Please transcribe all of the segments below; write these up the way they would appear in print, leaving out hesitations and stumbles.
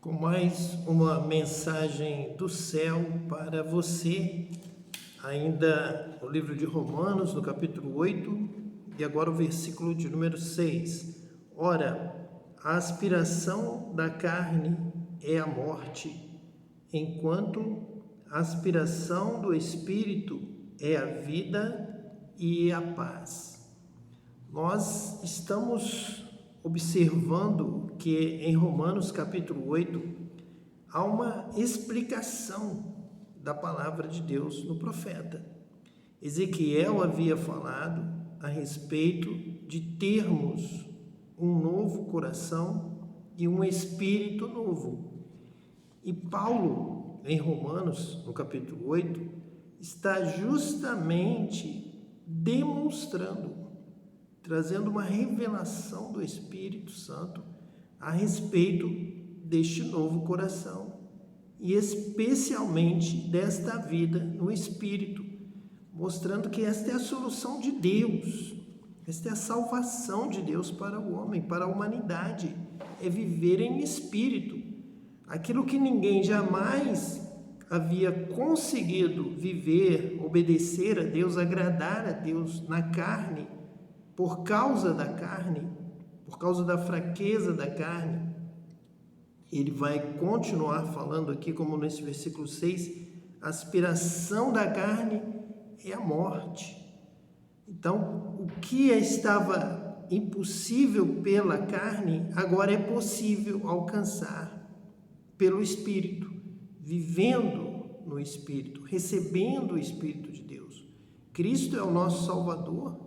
com mais uma mensagem do céu para você, ainda no livro de Romanos, no capítulo 8, e agora o versículo de número 6. Ora, a aspiração da carne é a morte, enquanto a aspiração do Espírito é a vida e a paz. Nós estamos observando que em Romanos capítulo 8 há uma explicação da palavra de Deus no profeta. Ezequiel havia falado a respeito de termos um novo coração e um espírito novo. E Paulo, em Romanos, no capítulo 8, está justamente demonstrando, trazendo uma revelação do Espírito Santo a respeito deste novo coração e especialmente desta vida no Espírito, mostrando que esta é a solução de Deus, esta é a salvação de Deus para o homem, para a humanidade, é viver em Espírito. Aquilo que ninguém jamais havia conseguido viver, obedecer a Deus, agradar a Deus na carne, por causa da carne, por causa da fraqueza da carne. Ele vai continuar falando aqui, como nesse versículo 6, a aspiração da carne é a morte. Então, o que estava impossível pela carne, agora é possível alcançar pelo Espírito, vivendo no Espírito, recebendo o Espírito de Deus. Cristo é o nosso Salvador,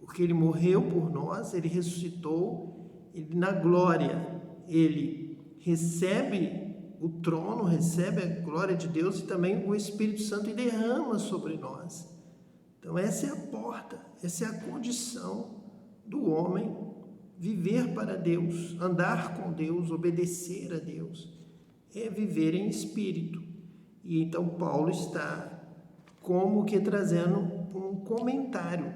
porque Ele morreu por nós, Ele ressuscitou, Ele na glória, Ele recebe o trono, recebe a glória de Deus e também o Espírito Santo e derrama sobre nós. Então essa é a porta, essa é a condição do homem viver para Deus, andar com Deus, obedecer a Deus, é viver em espírito. E então Paulo está como que trazendo um comentário,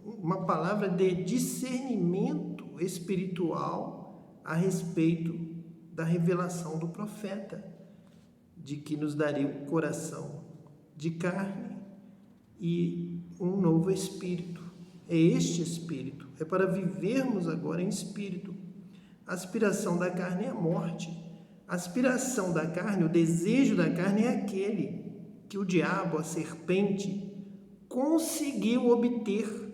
uma palavra de discernimento espiritual a respeito da revelação do profeta, de que nos daria um coração de carne e um novo espírito. É este espírito, é para vivermos agora em espírito. A aspiração da carne é a morte. A aspiração da carne, o desejo da carne é aquele que o diabo, a serpente, conseguiu obter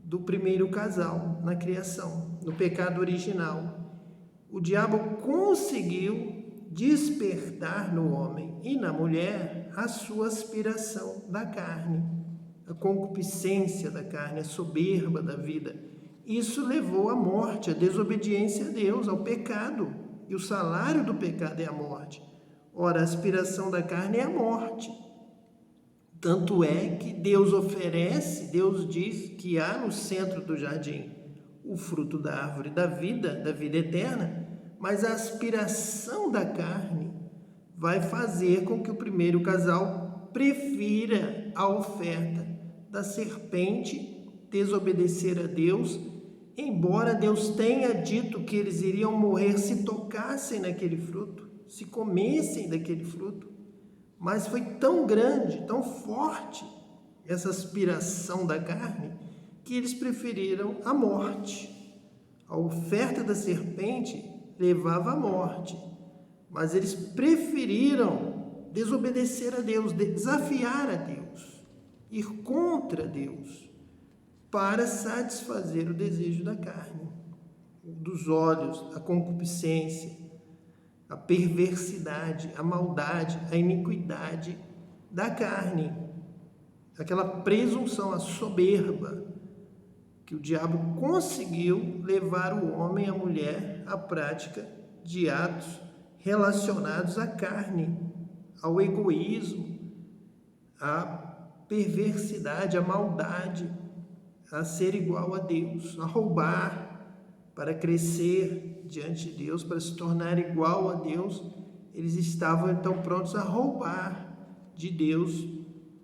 do primeiro casal na criação, no pecado original. O diabo conseguiu despertar no homem e na mulher a sua aspiração da carne, a concupiscência da carne, a soberba da vida. Isso levou à morte, à desobediência a Deus, ao pecado. E o salário do pecado é a morte. Ora, a aspiração da carne é a morte. Tanto é que Deus oferece, Deus diz que há no centro do jardim o fruto da árvore da vida eterna, mas a aspiração da carne vai fazer com que o primeiro casal prefira a oferta da serpente, desobedecer a Deus, embora Deus tenha dito que eles iriam morrer se tocassem naquele fruto, se comessem daquele fruto. Mas foi tão grande, tão forte essa aspiração da carne, que eles preferiram a morte. A oferta da serpente levava à morte, mas eles preferiram desobedecer a Deus, desafiar a Deus, ir contra Deus, para satisfazer o desejo da carne, dos olhos, a concupiscência, a perversidade, a maldade, a iniquidade da carne, aquela presunção, a soberba, que o diabo conseguiu levar o homem e a mulher à prática de atos relacionados à carne, ao egoísmo, à perversidade, à maldade, a ser igual a Deus, a roubar para crescer diante de Deus, para se tornar igual a Deus. Eles estavam então prontos a roubar de Deus,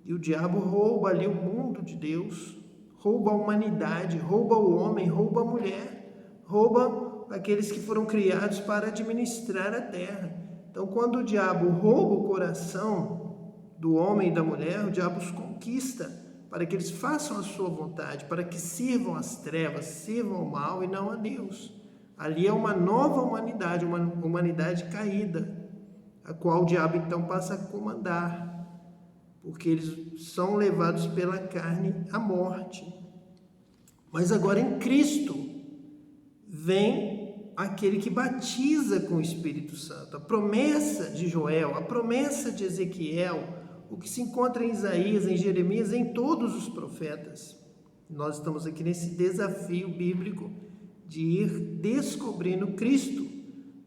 e o diabo rouba ali o mundo de Deus, rouba a humanidade, rouba o homem, rouba a mulher, rouba aqueles que foram criados para administrar a terra. Então, quando o diabo rouba o coração do homem e da mulher, o diabo os conquista para que eles façam a sua vontade, para que sirvam as trevas, sirvam ao mal e não a Deus. Ali é uma nova humanidade, uma humanidade caída, a qual o diabo então passa a comandar, porque eles são levados pela carne à morte. Mas agora em Cristo vem aquele que batiza com o Espírito Santo. A promessa de Joel, a promessa de Ezequiel, o que se encontra em Isaías, em Jeremias, em todos os profetas. Nós estamos aqui nesse desafio bíblico de ir descobrindo Cristo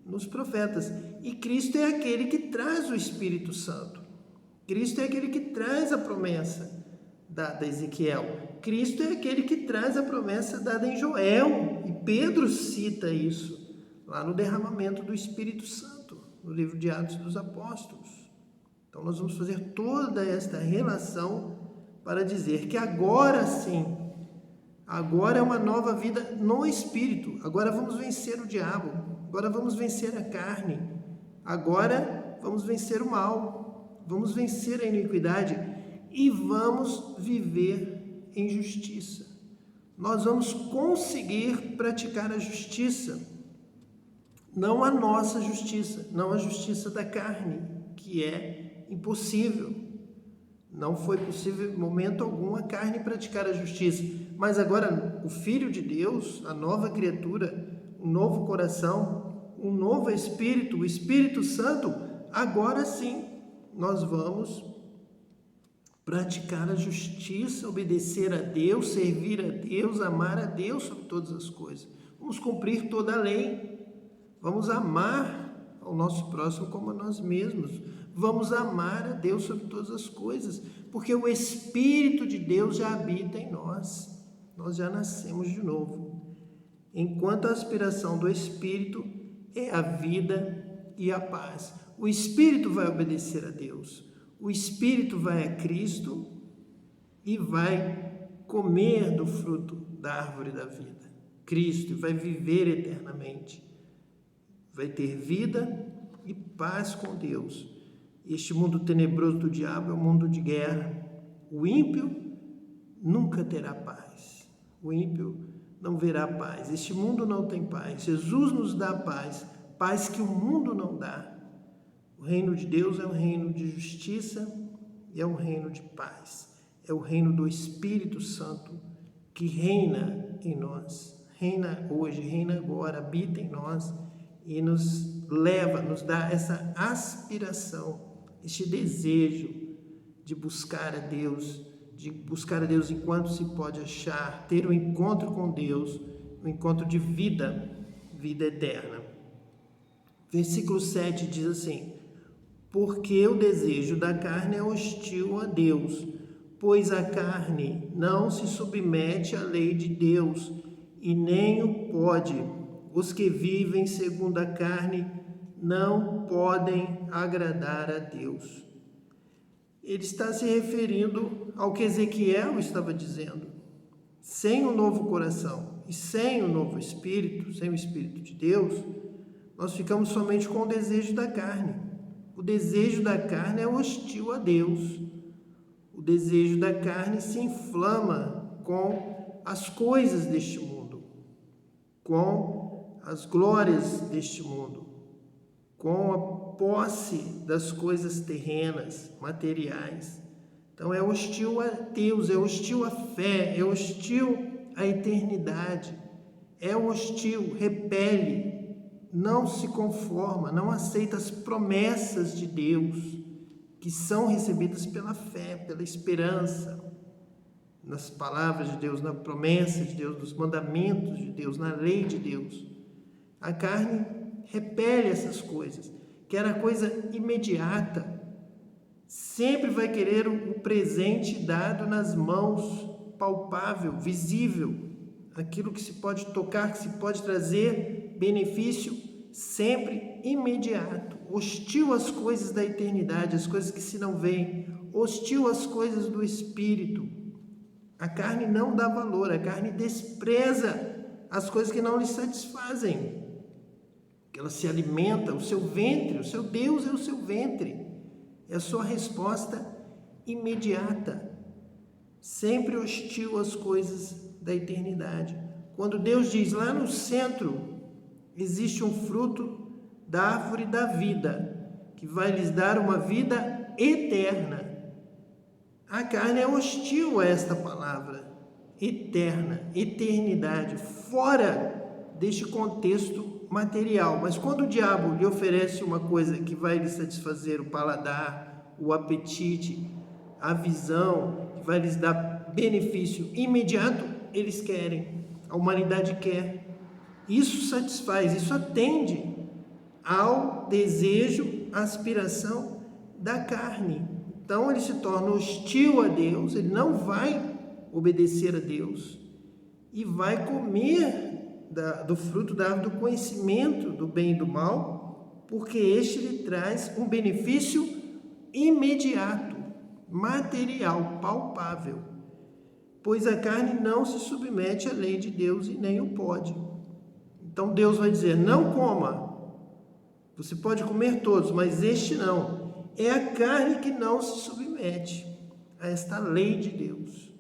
nos profetas. E Cristo é aquele que traz o Espírito Santo. Cristo é aquele que traz a promessa dada a Ezequiel. Cristo é aquele que traz a promessa dada em Joel. E Pedro cita isso lá no derramamento do Espírito Santo, no livro de Atos dos Apóstolos. Então nós vamos fazer toda esta relação para dizer que agora sim, agora é uma nova vida no Espírito. Agora vamos vencer o diabo. Agora vamos vencer a carne. Agora vamos vencer o mal. Vamos vencer a iniquidade e vamos viver em justiça. Nós vamos conseguir praticar a justiça, não a nossa justiça, não a justiça da carne, que é impossível. Não foi possível em momento algum a carne praticar a justiça, mas agora o Filho de Deus, a nova criatura, um novo coração, um novo Espírito, o Espírito Santo, agora sim nós vamos praticar a justiça, obedecer a Deus, servir a Deus, amar a Deus sobre todas as coisas. Vamos cumprir toda a lei. Vamos amar ao nosso próximo como a nós mesmos. Vamos amar a Deus sobre todas as coisas, porque o Espírito de Deus já habita em nós. Nós já nascemos de novo. Enquanto a aspiração do Espírito é a vida e a paz. O Espírito vai obedecer a Deus. O Espírito vai a Cristo e vai comer do fruto da árvore da vida. Cristo vai viver eternamente. Vai ter vida e paz com Deus. Este mundo tenebroso do diabo é um mundo de guerra. O ímpio nunca terá paz. O ímpio não verá paz. Este mundo não tem paz. Jesus nos dá paz, paz que o mundo não dá. O reino de Deus é um reino de justiça e é um reino de paz. É o reino do Espírito Santo que reina em nós. Reina hoje, reina agora, habita em nós e nos leva, nos dá essa aspiração, este desejo de buscar a Deus enquanto se pode achar, ter um encontro com Deus, um encontro de vida, vida eterna. Versículo 7 diz assim: porque o desejo da carne é hostil a Deus, pois a carne não se submete à lei de Deus, e nem o pode. Os que vivem segundo a carne não podem agradar a Deus. Ele está se referindo ao que Ezequiel estava dizendo. Sem o novo coração e sem o novo Espírito, sem o Espírito de Deus, nós ficamos somente com o desejo da carne. O desejo da carne é hostil a Deus. O desejo da carne se inflama com as coisas deste mundo, com as glórias deste mundo, com a posse das coisas terrenas, materiais. Então é hostil a Deus, é hostil à fé, é hostil à eternidade, é hostil, repele, não se conforma, não aceita as promessas de Deus que são recebidas pela fé, pela esperança, nas palavras de Deus, na promessa de Deus, nos mandamentos de Deus, na lei de Deus. A carne repele essas coisas, quer a coisa imediata, sempre vai querer o presente dado nas mãos, palpável, visível, aquilo que se pode tocar, que se pode trazer benefício, sempre imediato, hostil às coisas da eternidade, às coisas que se não veem, hostil às coisas do Espírito. A carne não dá valor, a carne despreza as coisas que não lhe satisfazem. porque ela se alimenta, o seu ventre, o seu Deus é o seu ventre. É a sua resposta imediata, sempre hostil às coisas da eternidade. Quando Deus diz lá no centro, existe um fruto da árvore da vida, que vai lhes dar uma vida eterna. A carne é hostil a esta palavra, eterna, eternidade, fora deste contexto material. Mas quando o diabo lhe oferece uma coisa que vai lhe satisfazer o paladar, o apetite, a visão, que vai lhes dar benefício imediato, eles querem, a humanidade quer. Isso satisfaz, isso atende ao desejo, à aspiração da carne. Então ele se torna hostil a Deus, ele não vai obedecer a Deus e vai comer do fruto da árvore do conhecimento do bem e do mal, porque este lhe traz um benefício imediato, material, palpável, pois a carne não se submete à lei de Deus e nem o pode. Então Deus vai dizer, não coma, você pode comer todos, mas este não. É a carne que não se submete a esta lei de Deus.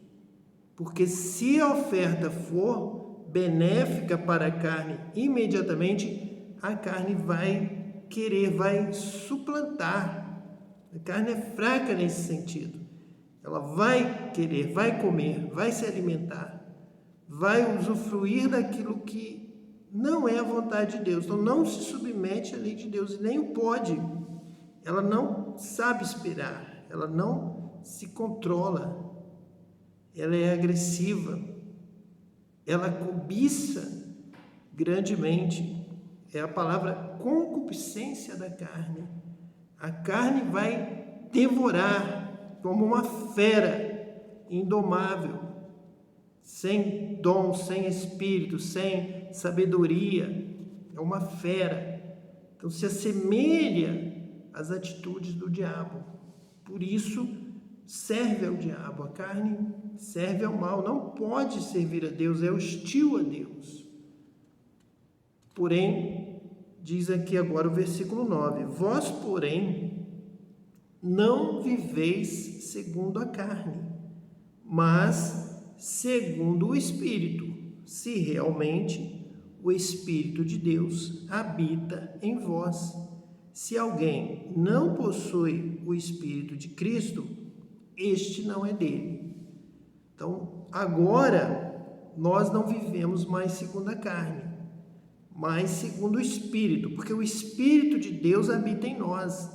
Porque se a oferta for benéfica para a carne, imediatamente a carne vai querer, vai suplantar. A carne é fraca nesse sentido. Ela vai querer, vai comer, vai se alimentar, vai usufruir daquilo que não é a vontade de Deus. Então não se submete à lei de Deus e nem o pode. Ela não sabe esperar, ela não se controla, ela é agressiva, ela cobiça grandemente. É a palavra concupiscência da carne. A carne vai devorar como uma fera indomável, sem dom, sem espírito, sem sabedoria. É uma fera. Então se assemelha às atitudes do diabo. Por isso serve ao diabo. A carne serve ao mal. Não pode servir a Deus, é hostil a Deus. Porém, diz aqui agora o versículo 9: vós, porém, não viveis segundo a carne, mas segundo o Espírito, se realmente o Espírito de Deus habita em vós. Se alguém não possui o Espírito de Cristo, este não é dele. Então, agora, nós não vivemos mais segundo a carne, mas segundo o Espírito, porque o Espírito de Deus habita em nós.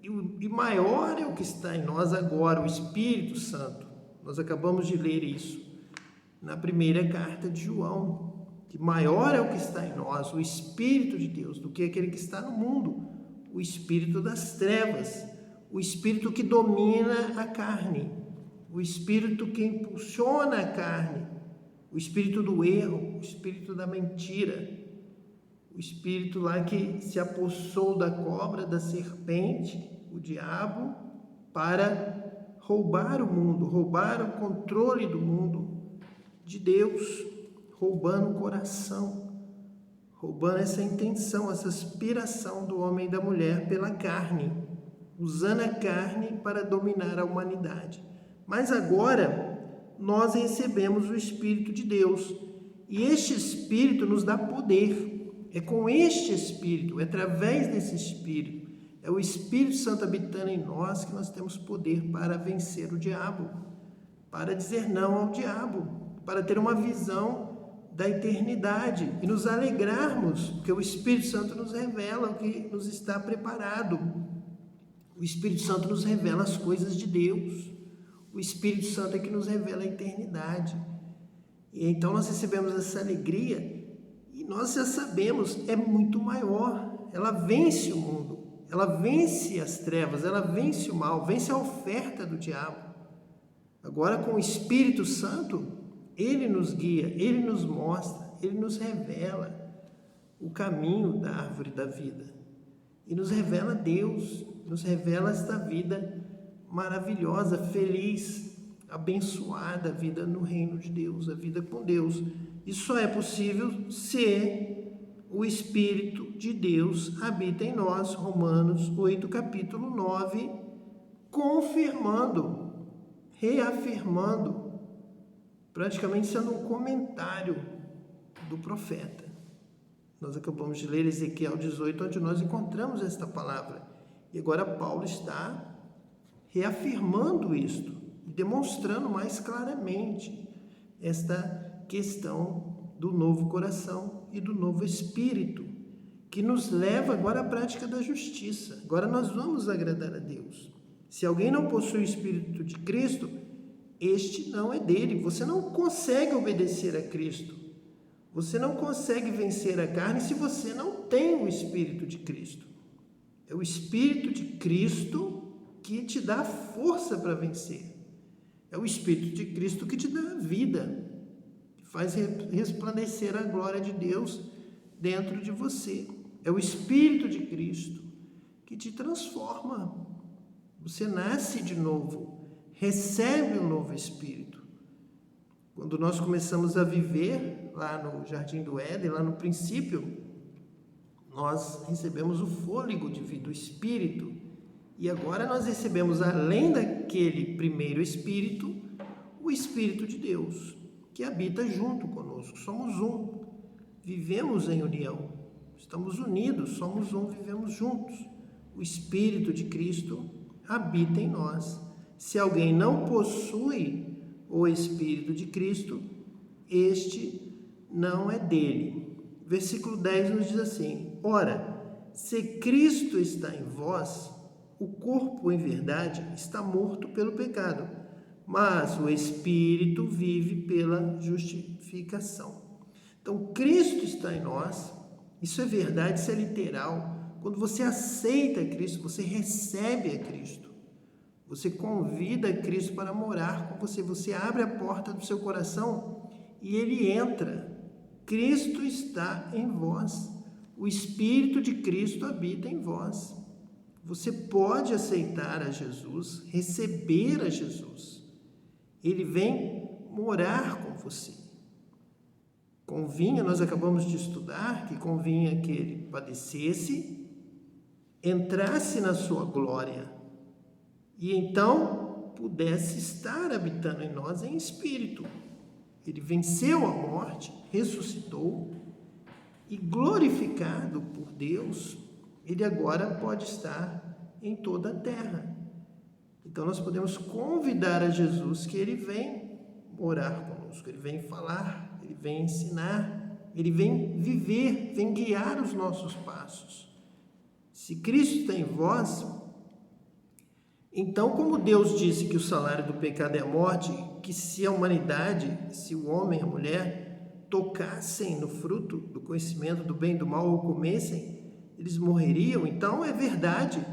E maior é o que está em nós agora, o Espírito Santo. Nós acabamos de ler isso na primeira carta de João, que maior é o que está em nós, o Espírito de Deus, do que aquele que está no mundo, o espírito das trevas, o espírito que domina a carne, o espírito que impulsiona a carne, o espírito do erro, o espírito da mentira, o espírito lá que se apossou da cobra, da serpente, o diabo, para roubar o mundo, roubar o controle do mundo de Deus, roubando o coração, roubando essa intenção, essa aspiração do homem e da mulher pela carne, usando a carne para dominar a humanidade. Mas agora nós recebemos o Espírito de Deus, e este Espírito nos dá poder. É com este Espírito, é através desse Espírito, é o Espírito Santo habitando em nós, que nós temos poder para vencer o diabo, para dizer não ao diabo, para ter uma visão da eternidade e nos alegrarmos, porque o Espírito Santo nos revela o que nos está preparado. O Espírito Santo nos revela as coisas de Deus. O Espírito Santo é que nos revela a eternidade. E então nós recebemos essa alegria e nós já sabemos, é muito maior. Ela vence o mundo, ela vence as trevas, ela vence o mal, vence a oferta do diabo. Agora com o Espírito Santo, ele nos guia, ele nos mostra, ele nos revela o caminho da árvore da vida. E nos revela Deus, nos revela esta vida maravilhosa, feliz, abençoada, a vida no reino de Deus, a vida com Deus. Isso só é possível se o Espírito de Deus habita em nós, Romanos 8, capítulo 9, confirmando, reafirmando, praticamente sendo um comentário do profeta. Nós acabamos de ler Ezequiel 18, onde nós encontramos esta palavra. E agora Paulo está reafirmando isto, demonstrando mais claramente esta questão do novo coração e do novo espírito, que nos leva agora à prática da justiça. Agora nós vamos agradar a Deus. Se alguém não possui o Espírito de Cristo, este não é dele. Você não consegue obedecer a Cristo. Você não consegue vencer a carne se você não tem o Espírito de Cristo. É o Espírito de Cristo que te dá força para vencer. É o Espírito de Cristo que te dá vida, que faz resplandecer a glória de Deus dentro de você. É o Espírito de Cristo que te transforma. Você nasce de novo, recebe um novo Espírito. Quando nós começamos a viver lá no Jardim do Éden, lá no princípio, nós recebemos o fôlego de vida, o Espírito. E agora nós recebemos, além daquele primeiro Espírito, o Espírito de Deus, que habita junto conosco. Somos um, vivemos em união, estamos unidos, somos um, vivemos juntos. O Espírito de Cristo habita em nós. Se alguém não possui o Espírito de Cristo, este não é dele. Versículo 10 nos diz assim: ora, se Cristo está em vós, o corpo, em verdade, está morto pelo pecado, mas o Espírito vive pela justificação. Então, Cristo está em nós, isso é verdade, isso é literal. Quando você aceita Cristo, você recebe a Cristo. Você convida a Cristo para morar com você. Você abre a porta do seu coração e Ele entra. Cristo está em vós. O Espírito de Cristo habita em vós. Você pode aceitar a Jesus, receber a Jesus. Ele vem morar com você. Convinha, nós acabamos de estudar, que convinha que Ele padecesse, entrasse na sua glória e então pudesse estar habitando em nós em espírito. Ele venceu a morte, ressuscitou e, glorificado por Deus, Ele agora pode estar em toda a terra. Então nós podemos convidar a Jesus que Ele vem morar conosco, Ele vem falar, Ele vem ensinar, Ele vem viver, vem guiar os nossos passos. Se Cristo está em vós, então, como Deus disse que o salário do pecado é a morte, que se a humanidade, se o homem e a mulher tocassem no fruto do conhecimento do bem e do mal ou comessem, eles morreriam, então é verdade.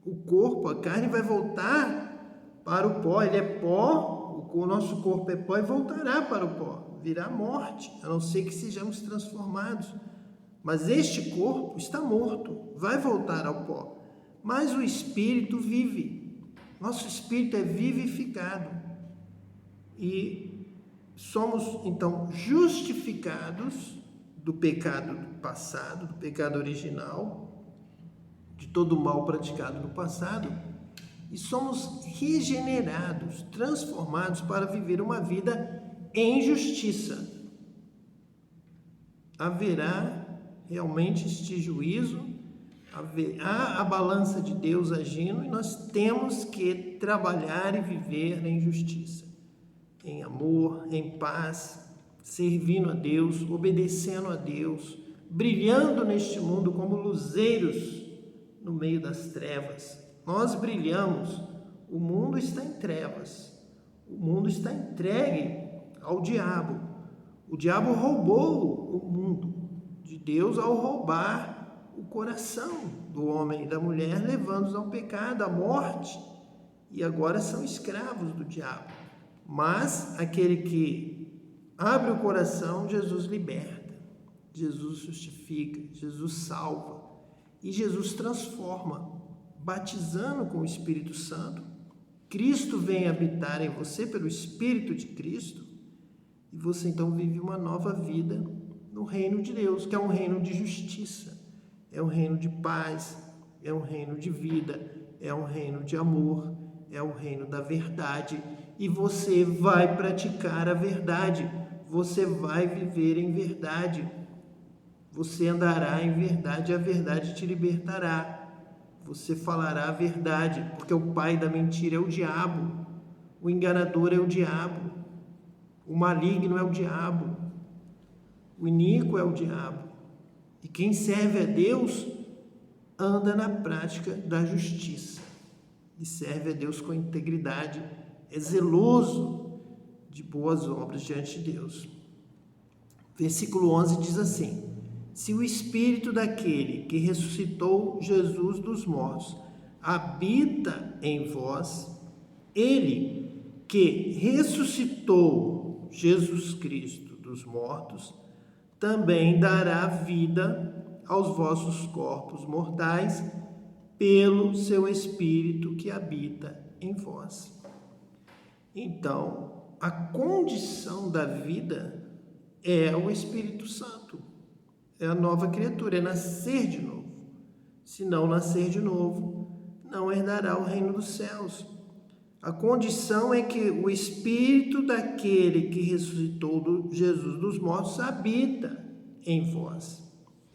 O corpo, a carne vai voltar para o pó, ele é pó, o nosso corpo é pó e voltará para o pó, virá morte, a não ser que sejamos transformados. Mas este corpo está morto, vai voltar ao pó. Mas o Espírito vive, nosso Espírito é vivificado e somos então justificados do pecado passado, do pecado original, de todo o mal praticado no passado, e somos regenerados, transformados para viver uma vida em justiça. Haverá realmente este juízo, há a balança de Deus agindo e nós temos que trabalhar e viver em justiça, em amor, em paz, servindo a Deus, obedecendo a Deus, brilhando neste mundo como luzeiros no meio das trevas. Nós brilhamos, o mundo está em trevas, o mundo está entregue ao diabo. O diabo roubou o mundo de Deus ao roubar o coração do homem e da mulher, levando-os ao pecado, à morte, e agora são escravos do diabo. Mas aquele que abre o coração, Jesus liberta, Jesus justifica, Jesus salva e Jesus transforma, batizando com o Espírito Santo. Cristo vem habitar em você pelo Espírito de Cristo e você então vive uma nova vida no reino de Deus, que é um reino de justiça, é um reino de paz, é um reino de vida, é um reino de amor, é o reino da verdade. E você vai praticar a verdade, você vai viver em verdade, você andará em verdade, a verdade te libertará. Você falará a verdade, porque o pai da mentira é o diabo, o enganador é o diabo, o maligno é o diabo, o iníquo é o diabo. E quem serve a Deus anda na prática da justiça e serve a Deus com integridade, é zeloso de boas obras diante de Deus. Versículo 11 diz assim: se o Espírito daquele que ressuscitou Jesus dos mortos habita em vós, ele que ressuscitou Jesus Cristo dos mortos, também dará vida aos vossos corpos mortais pelo seu Espírito que habita em vós. Então, a condição da vida é o Espírito Santo, é a nova criatura, é nascer de novo. Se não nascer de novo, não herdará o reino dos céus. A condição é que o Espírito daquele que ressuscitou Jesus dos mortos habita em vós.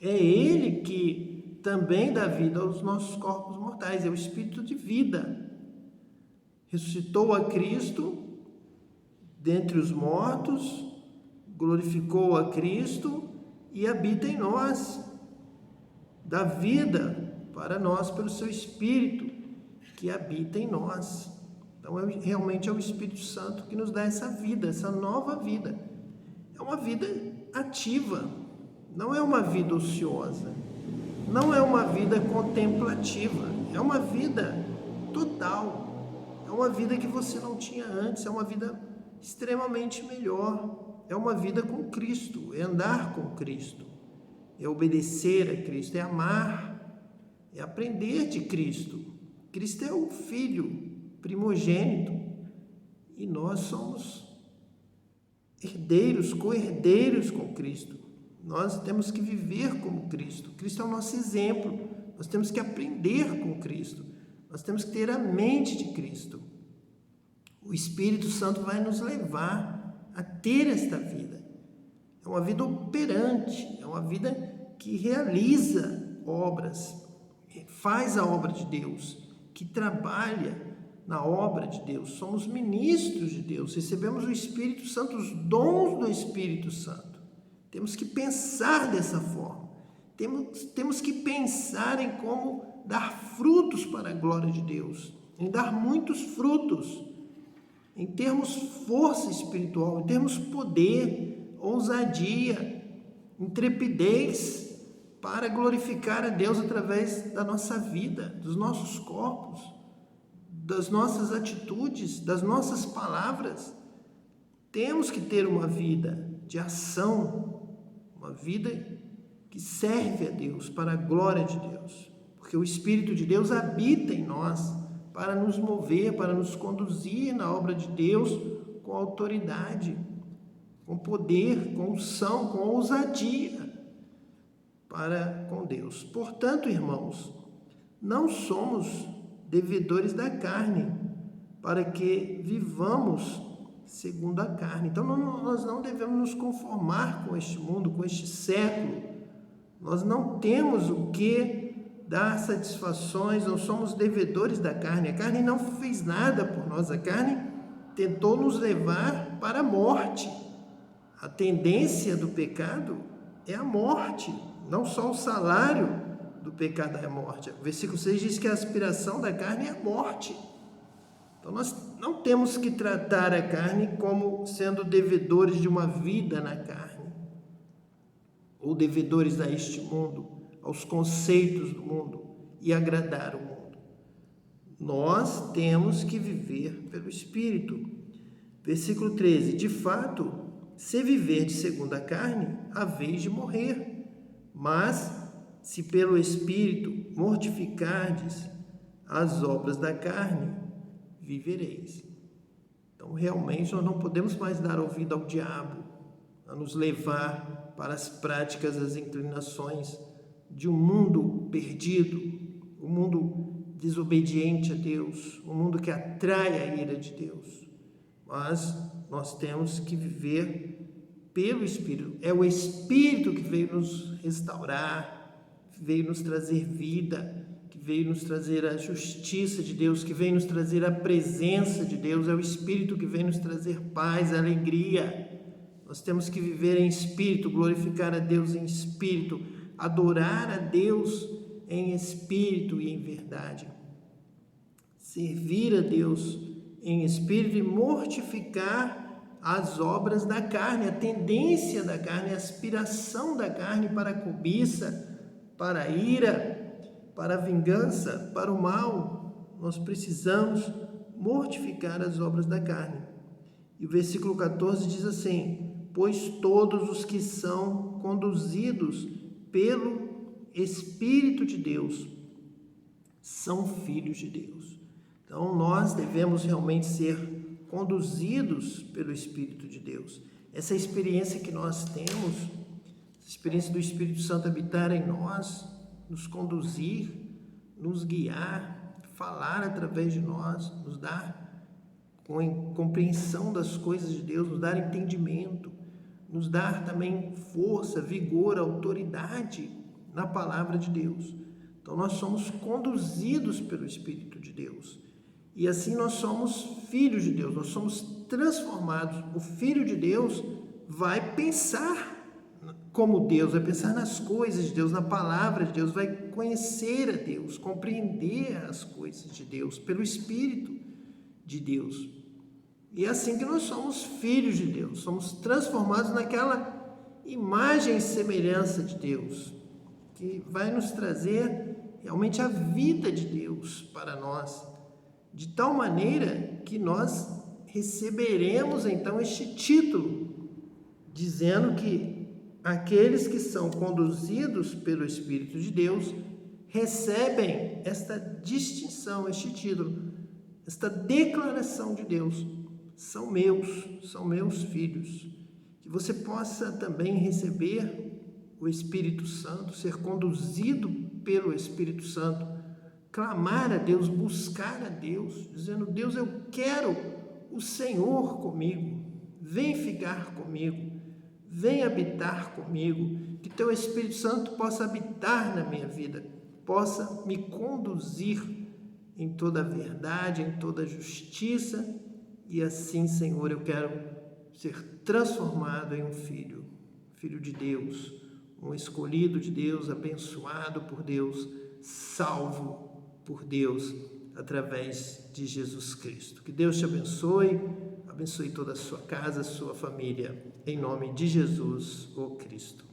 É Ele que também dá vida aos nossos corpos mortais, é o Espírito de vida. Ressuscitou a Cristo dentre os mortos, glorificou a Cristo e habita em nós, dá vida para nós pelo seu Espírito que habita em nós. Então, realmente é o Espírito Santo que nos dá essa vida, essa nova vida. É uma vida ativa, não é uma vida ociosa, não é uma vida contemplativa, é uma vida total, é uma vida que você não tinha antes, é uma vida extremamente melhor, é uma vida com Cristo, é andar com Cristo, é obedecer a Cristo, é amar, é aprender de Cristo. Cristo é o Filho primogênito e nós somos herdeiros, co-herdeiros com Cristo. Nós temos que viver como Cristo. Cristo é o nosso exemplo. Nós temos que aprender com Cristo. Nós temos que ter a mente de Cristo. O Espírito Santo vai nos levar a ter esta vida. É uma vida operante, é uma vida que realiza obras, faz a obra de Deus, que trabalha na obra de Deus. Somos ministros de Deus, recebemos o Espírito Santo, os dons do Espírito Santo. Temos que pensar dessa forma. Temos que pensar em como dar frutos para a glória de Deus, em dar muitos frutos, em termos força espiritual, em termos poder, ousadia, intrepidez para glorificar a Deus através da nossa vida, dos nossos corpos, das nossas atitudes, das nossas palavras. Temos que ter uma vida de ação, uma vida que serve a Deus, para a glória de Deus, porque o Espírito de Deus habita em nós para nos mover, para nos conduzir na obra de Deus com autoridade, com poder, com unção, com ousadia para com Deus. Portanto, irmãos, não somos devedores da carne, para que vivamos segundo a carne. Então, nós não devemos nos conformar com este mundo, com este século. Nós não temos o que dar satisfações, não somos devedores da carne. A carne não fez nada por nós, a carne tentou nos levar para a morte. A tendência do pecado é a morte, não só o salário do pecado é a morte. O versículo 6 diz que a aspiração da carne é a morte. Então nós não temos que tratar a carne como sendo devedores de uma vida na carne, ou devedores a este mundo, aos conceitos do mundo e agradar o mundo. Nós temos que viver pelo Espírito. Versículo 13: de fato, se viverdes segundo a carne, haveis de morrer, mas se pelo Espírito mortificardes as obras da carne, vivereis. Então, realmente, nós não podemos mais dar ouvido ao diabo, a nos levar para as práticas das inclinações de um mundo perdido, um mundo desobediente a Deus, um mundo que atrai a ira de Deus. Mas nós temos que viver pelo Espírito. É o Espírito que veio nos restaurar, que veio nos trazer vida, que veio nos trazer a justiça de Deus, que veio nos trazer a presença de Deus. É o Espírito que vem nos trazer paz, alegria. Nós temos que viver em espírito, glorificar a Deus em espírito, adorar a Deus em espírito e em verdade. Servir a Deus em espírito e mortificar as obras da carne, a tendência da carne, a aspiração da carne para a cobiça, para a ira, para a vingança, para o mal. Nós precisamos mortificar as obras da carne. E o versículo 14 diz assim: pois todos os que são conduzidos pelo Espírito de Deus são filhos de Deus. Então nós devemos realmente ser conduzidos pelo Espírito de Deus. Essa experiência que nós temos, essa experiência do Espírito Santo habitar em nós, nos conduzir, nos guiar, falar através de nós, nos dar compreensão das coisas de Deus, nos dar entendimento, nos dar também força, vigor, autoridade na palavra de Deus. Então nós somos conduzidos pelo Espírito de Deus. E assim nós somos filhos de Deus, nós somos transformados. O Filho de Deus vai pensar como Deus, vai pensar nas coisas de Deus, na palavra de Deus, vai conhecer a Deus, compreender as coisas de Deus, pelo Espírito de Deus. E é assim que nós somos filhos de Deus, somos transformados naquela imagem e semelhança de Deus, que vai nos trazer realmente a vida de Deus para nós, de tal maneira que nós receberemos então este título, dizendo que aqueles que são conduzidos pelo Espírito de Deus recebem esta distinção, este título, esta declaração de Deus: são meus filhos. Que você possa também receber o Espírito Santo, ser conduzido pelo Espírito Santo, clamar a Deus, buscar a Deus, dizendo: Deus, eu quero o Senhor comigo, vem ficar comigo, vem habitar comigo, que teu Espírito Santo possa habitar na minha vida, possa me conduzir em toda a verdade, em toda a justiça, e assim, Senhor, eu quero ser transformado em um filho de Deus, um escolhido de Deus, abençoado por Deus, salvo por Deus, através de Jesus Cristo. Que Deus te abençoe toda a sua casa, a sua família, em nome de Jesus, o Cristo.